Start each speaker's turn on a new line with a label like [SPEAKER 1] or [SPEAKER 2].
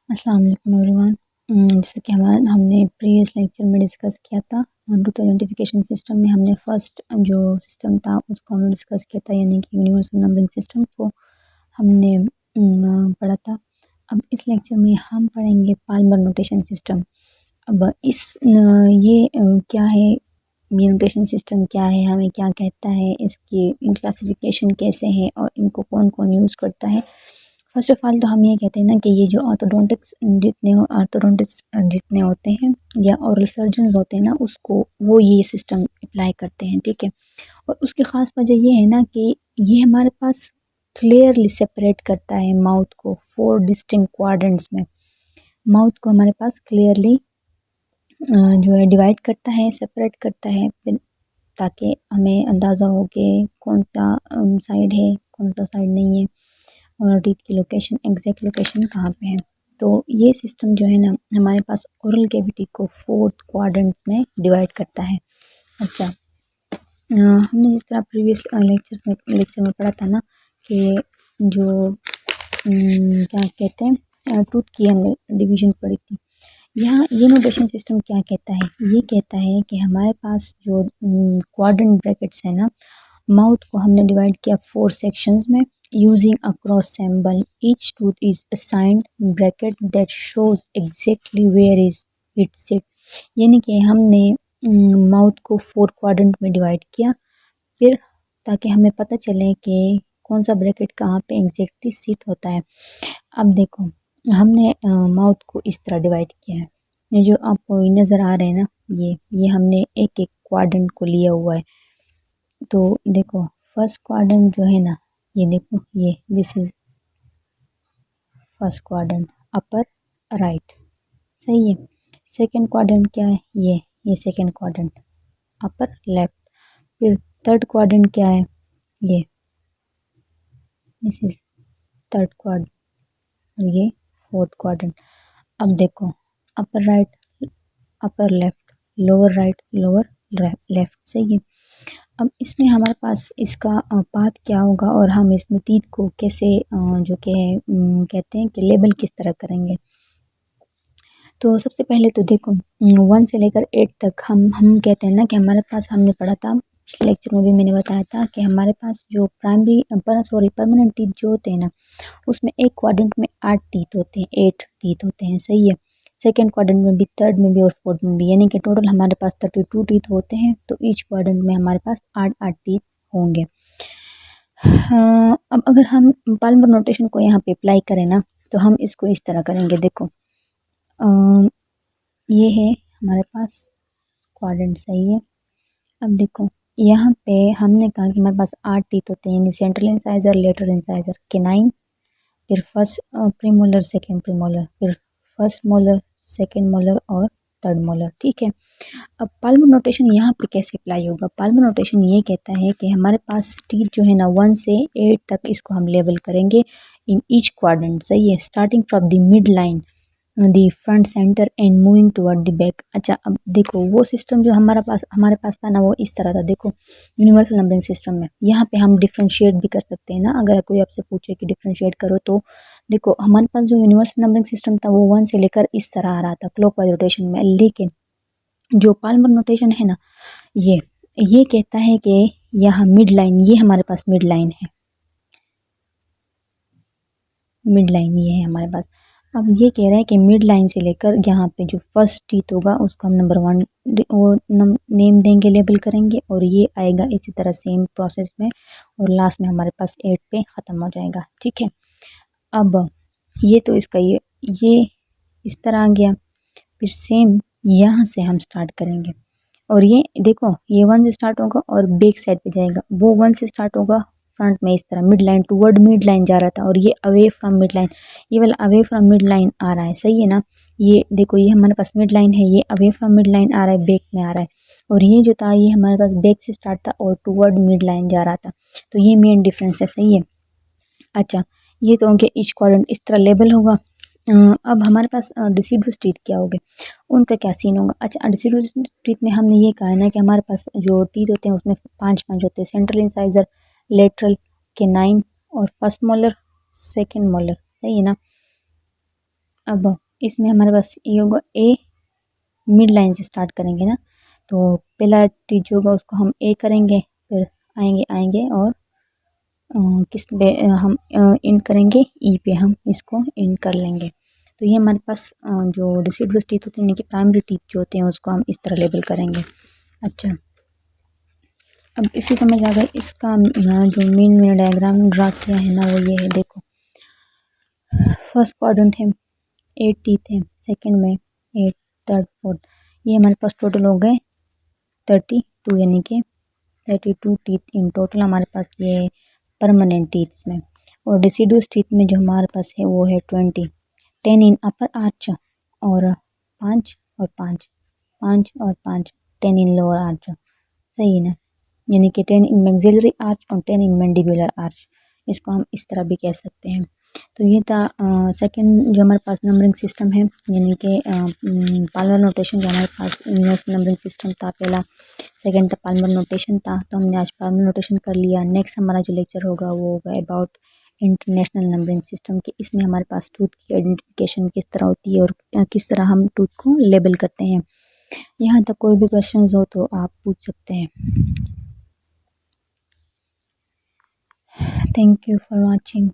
[SPEAKER 1] अस्सलाम वालेकुम एवरीवन। जैसे कि हमने प्रीवियस लेक्चर में डिस्कस किया था रूट आइडेंटिफिकेशन सिस्टम में हमने फर्स्ट जो सिस्टम था उसको हमने डिस्कस किया था, यानी कि यूनिवर्सल नंबरिंग सिस्टम को हमने पढ़ा था। अब इस लेक्चर में हम पढ़ेंगे पाल्मर नोटेशन सिस्टम। अब क्या है, ये नोटेशन सिस्टम क्या है, हमें क्या कहता है, इसकी क्लासिफिकेशन कैसे है और इनको कौन कौन यूज़ करता है। फर्स्ट ऑफ ऑल तो हम ये कहते हैं ना कि ये जो ऑर्थोडोंटिक्स जितने होते हैं या ओरल सर्जन्स होते हैं ना, उसको वो ये सिस्टम अप्लाई करते हैं, ठीक है। और उसकी ख़ास वजह ये है ना कि ये हमारे पास क्लियरली सेपरेट करता है माउथ को 4 डिस्टिंक्ट क्वाड्रेंट्स में। माउथ को हमारे पास क्लियरली जो है डिवाइड करता है, सेपरेट करता है, ताकि हमें अंदाज़ा हो कि कौन सा साइड है, कौन सा साइड नहीं है और टीथ की लोकेशन, एग्जैक्ट लोकेशन कहाँ पे है। तो ये सिस्टम जो है ना हमारे पास ओरल कैविटी को 4 क्वाड्रेंट्स में डिवाइड करता है। अच्छा, हमने जिस तरह प्रीवियस लेक्चर में पढ़ा था ना कि जो क्या कहते हैं, टूथ की हमने डिवीज़न पढ़ी थी। यहाँ ये नोटेशन सिस्टम क्या कहता है, ये कहता है कि हमारे पास जो क्वाड्रेंट ब्रैकेट्स है ना, माउथ को हमने डिवाइड किया 4 सेक्शंस में using a cross symbol. Each tooth is assigned bracket that shows exactly where is it sit. यानी कि हमने माउथ को 4 क्वाड्रेंट में डिवाइड किया, फिर ताकि हमें पता चले कि कौन सा ब्रैकेट कहाँ पे एग्जैक्टली सिट होता है। अब देखो, हमने माउथ को इस तरह डिवाइड किया है। ये जो आपको नज़र आ रहे हैं ना, ये हमने एक एक क्वाड्रेंट को लिया हुआ है। तो देखो, फर्स्ट क्वाड्रेंट जो है ना, ये देखो, ये this is first quadrant, upper right, सही है। सेकंड क्वाड्रेंट क्या है, ये सेकंड क्वाड्रेंट, अपर लेफ्ट। फिर थर्ड क्वाड्रेंट क्या है, ये दिस इज थर्ड क्वाड्रेंट, और ये फोर्थ क्वाड्रेंट। अब देखो, upper right, upper left, lower right, lower left, सही है। अब इसमें हमारे पास इसका पाथ क्या होगा और हम इसमें टीथ को कैसे जो कि कहते हैं कि लेबल किस तरह करेंगे। तो सबसे पहले तो देखो, 1 से लेकर 8 तक हम कहते हैं ना कि हमारे पास, हमने पढ़ा था पिछले लेक्चर में भी मैंने बताया था कि हमारे पास जो परमानेंट टीथ जो होते हैं ना, उसमें एक क्वाड्रेंट में 8 टीथ होते हैं, 8 टीथ होते हैं, सही है। सेकेंड क्वाड्रेंट में भी, थर्ड में भी और फोर्थ में भी, यानी कि टोटल हमारे पास 32 टीथ होते हैं। तो ईच क्वाड्रेंट में हमारे पास 8 टीथ होंगे। हाँ, अब अगर हम पाल्मर नोटेशन को यहाँ पे अप्लाई करें ना, तो हम इसको इस तरह करेंगे। देखो, ये है हमारे पास क्वाड्रेंट, सही है। अब देखो, यहाँ पे हमने कहा कि हमारे पास 8 टीथ होते हैं, यानी central incisor, lateral incisor, canine, फिर फर्स्ट प्रीमोलर, सेकंड प्रीमोलर, फिर फर्स्ट मोलर, सेकंड मोलर और थर्ड मोलर, ठीक है। अब पाल्मर नोटेशन यहाँ पे कैसे अप्लाई होगा। पाल्मर नोटेशन ये कहता है कि हमारे पास टीथ जो है ना 1 से 8 तक इसको हम लेवल करेंगे इन ईच क्वाड्रेंट, सही है, starting from the mid line, the front centre and moving toward the back. अच्छा, अब देखो, वो सिस्टम जो हमारे पास था ना, वो इस तरह था। देखो, यूनिवर्सल नंबरिंग सिस्टम में यहाँ पे हम डिफ्रेंशिएट भी कर सकते हैं ना, अगर कोई आपसे पूछे कि डिफ्रेंशिएट करो, तो देखो हमारे पास जो यूनिवर्सल नंबरिंग सिस्टम था वो 1 से लेकर इस तरह आ रहा था क्लॉकवाइज रोटेशन में। लेकिन जो पाल्मर नोटेशन है ना, ये कहता है कि यहाँ मिड लाइन, ये हमारे पास मिड लाइन है, मिड लाइन ये है हमारे पास। अब ये कह रहा है कि मिड लाइन से लेकर यहाँ पे जो फर्स्ट टीथ होगा उसको हम नंबर 1 वो नेम देंगे, लेबल करेंगे, और ये आएगा इसी तरह सेम प्रोसेस में, और लास्ट में हमारे पास 8 पे ख़त्म हो जाएगा, ठीक है। अब ये तो इसका ये इस तरह आ गया। फिर सेम यहाँ से हम स्टार्ट करेंगे, और ये देखो, ये 1 से स्टार्ट होगा और बैक साइड पे जाएगा, वो 1 से स्टार्ट होगा फ्रंट में इस तरह, mid line toward mid line जा रहा था, और ये अवे फ्रॉम मिड लाइन, ये वाला अवे फ्रॉम मिड लाइन आ रहा है, सही है ना। ये देखो, ये हमारे पास मिड लाइन है, ये अवे फ्रॉम मिड लाइन आ रहा है, बैक में आ रहा है, और ये जो था ये हमारे पास बैक से स्टार्ट था और टूवर्ड मिड लाइन जा रहा था। तो ये मेन डिफरेंस है, सही है। अच्छा, ये तो उनके ईच क्वाड्रेंट इस तरह लेबल होगा। अब हमारे पास डिसिडुअस टीथ क्या हो गए, उनका क्या सीन होगा। अच्छा, डिसिडुअस टीथ में हमने ये कहा है ना कि हमारे पास जो टीथ होते हैं उसमें 5 होते हैं, सेंट्रल इंसाइजर, लेटरल, केनाइन और फर्स्ट मोलर, सेकंड मोलर, सही है ना। अब इसमें हमारे पास ये होगा ए, मिड लाइन से स्टार्ट करेंगे ना, तो पहला टीथ जो होगा उसको हम ए करेंगे, फिर आएंगे और किस पे हम इंड करेंगे, ई पे हम इसको इंड कर लेंगे। तो ये हमारे पास जो डिसिडुअस टीथ होते हैं, इनके प्राइमरी टीथ जो होते हैं उसको हम इस तरह लेबल करेंगे। अच्छा, अब इसी समझ आ गई इसका जो मैंने डायग्राम ड्रा किया है ना वो ये है। देखो फर्स्ट क्वाड्रेंट है, 8 टीथ है, सेकंड में 8, थर्ड, फोर्थ, ये हमारे पास टोटल हो गए 32, यानी कि 32 टीथ इन टोटल हमारे पास ये परमानेंट टीथ्स में। और डिसिडुअस टीथ में जो हमारे पास है वो है 20, 10 इन अपर आर्च और 5 और 5, 5 और 5, 10 इन लोअर आर्च, सही है ना, यानी कि 10 इन मैक्सिलरी आर्च और 10 इन मैंडिबुलर आर्च, इसको हम इस तरह भी कह सकते हैं। तो ये था सेकंड जो हमारे पास नंबरिंग सिस्टम है, यानी कि पाल्मर नोटेशन जो हमारे पास यूनिवर्सल नंबरिंग सिस्टम था पहला, सेकंड था पाल्मर नोटेशन था। तो हमने आज पाल्मर नोटेशन कर लिया। नेक्स्ट हमारा जो लेक्चर होगा वो होगा अबाउट इंटरनेशनल नंबरिंग सिस्टम के। इसमें हमारे पास टूथ की आइडेंटिफिकेशन किस तरह होती है और किस तरह हम टूथ को लेबल करते हैं। यहाँ तक कोई भी क्वेश्चंस हो तो आप पूछ सकते हैं। Thank you for watching.